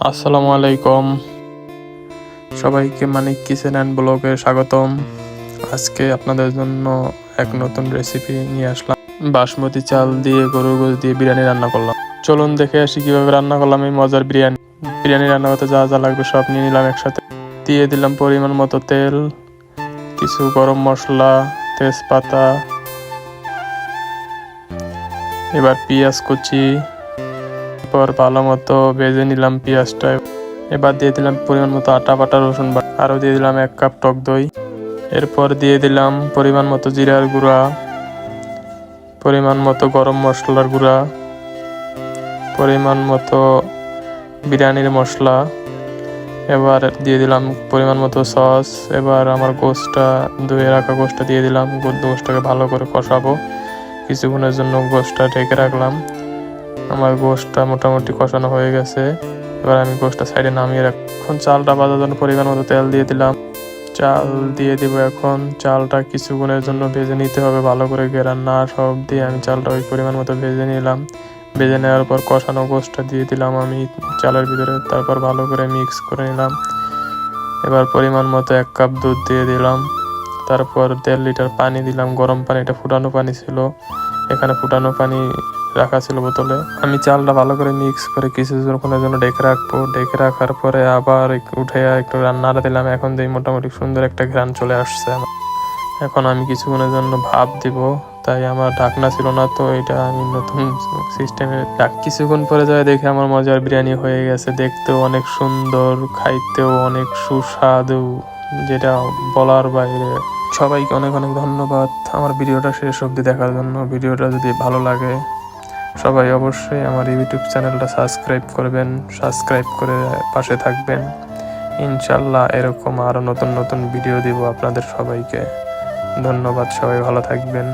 আসসালামু আলাইকুম, সবাইকে মানিক কিচেন অ্যান্ড ব্লগে স্বাগতম। আজকে আপনাদের জন্য এক নতুন রেসিপি নিয়ে আসলাম। বাসমতি চাল দিয়ে গরুর গোশত দিয়ে বিরিয়ানি রান্না করলাম। চলুন দেখে আসি কিভাবে রান্না করলাম এই মজার বিরিয়ানি। বিরিয়ানি রান্না করতে যা যা লাগবে সব নিয়ে নিলাম একসাথে। দিয়ে দিলাম পরিমাণ মতো তেল, কিছু গরম মশলা, তেজপাতা, এবার পেঁয়াজ কুচি, পর ভালো মতো ভেজে নিলাম পেঁয়াজটা। এবার দিয়ে দিলাম পরিমাণ মতো আটা বাটা রসুন বাটা, আরও দিয়ে দিলাম 1 কাপ টক দই। এরপর দিয়ে দিলাম পরিমাণ মতো জিরার গুঁড়া, পরিমাণ মতো গরম মশলার গুঁড়া, পরিমাণ মতো বিরিয়ানির মশলা। এবার দিয়ে দিলাম পরিমাণ মতো সস। এবার আমার গোশতটা, ধুয়ে রাখা গোশতটা দিয়ে দিলাম। গোশতটাকে ভালো করে কষাবো। কিছুক্ষণের জন্য গোশতটা ঢেকে রাখলাম। আমার গোশতটা মোটামুটি কষানো হয়ে গেছে। এবার আমি গোশতটা সাইডে নামিয়ে এখন চালটা ভাজার জন্য পরিমাণ মতো তেল দিয়ে দিলাম। চাল দিয়ে দিব। এখন চালটা কিছুক্ষণের জন্য ভেজে নিতে হবে ভালো করে, গেরান না সব দিয়ে আমি চালটা ওই পরিমাণ মতো ভেজে নিলাম। ভেজে নেওয়ার পর কষানো গোশতটা দিয়ে দিলাম আমি চালের ভিতরে, তারপর ভালো করে মিক্স করে নিলাম। এবার পরিমাণ মতো 1 কাপ দুধ দিয়ে দিলাম। তারপর 1.5 লিটার পানি দিলাম, গরম পানি, এটা ফুটানো পানি ছিল, এখানে ফুটানো পানি রাখা ছিল বোতলে। আমি চালটা ভালো করে মিক্স করে কিছুক্ষণের জন্য ঢেকে রাখবো। ঢেকে রাখার পরে আবার উঠে একটু নাড়া দিলাম। এখন দিয়ে মোটামুটি সুন্দর একটা ঘ্রাণ চলে আসছে আমার। এখন আমি কিছুক্ষণের জন্য ভাপ দিব, তাই আমার ঢাকনা ছিল না, তো এটা আমি নতুন সিস্টেমে কিছুক্ষণ পরে যায় দেখে আমার মজার বিরিয়ানি হয়ে গেছে। দেখতেও অনেক সুন্দর, খাইতেও অনেক সুস্বাদু, যেটা বলার বাইরে। সবাইকে অনেক অনেক ধন্যবাদ আমার ভিডিওটা শেষ অবধি দেখার জন্য। ভিডিওটা যদি ভালো লাগে সবাই অবশ্যই আমার ইউটিউব চ্যানেলটা সাবস্ক্রাইব করবেন, সাবস্ক্রাইব করে পাশে থাকবেন। ইনশাল্লাহ এরকম আরও নতুন নতুন ভিডিও দিব আপনাদের সবাইকে। ধন্যবাদ, সবাই ভালো থাকবেন।